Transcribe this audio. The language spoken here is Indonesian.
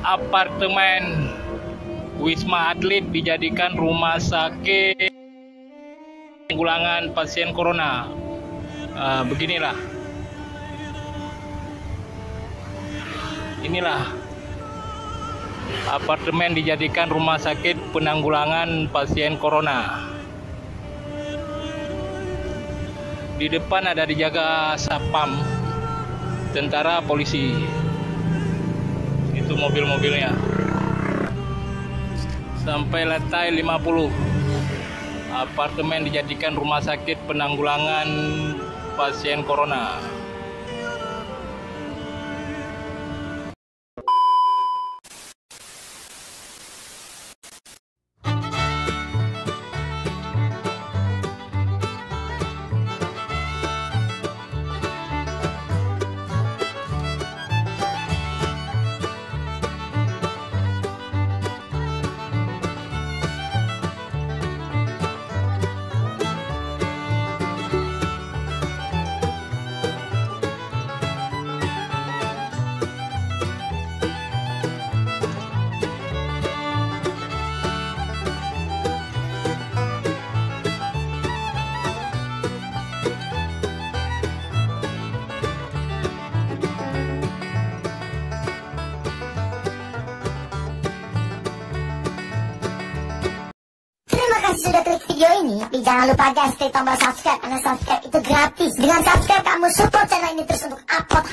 Apartemen Wisma Atlet dijadikan rumah sakit penanggulangan pasien corona. Beginilah. Inilah apartemen dijadikan rumah sakit penanggulangan pasien corona. Di depan ada dijaga satpam, tentara, polisi. Itu mobil-mobilnya. Sampai lantai 50. Apartemen dijadikan rumah sakit penanggulangan pasien corona. sudah klik video ini, tapi jangan lupa guys, klik tombol subscribe, karena subscribe itu gratis. Dengan subscribe kamu support channel ini terus untuk upload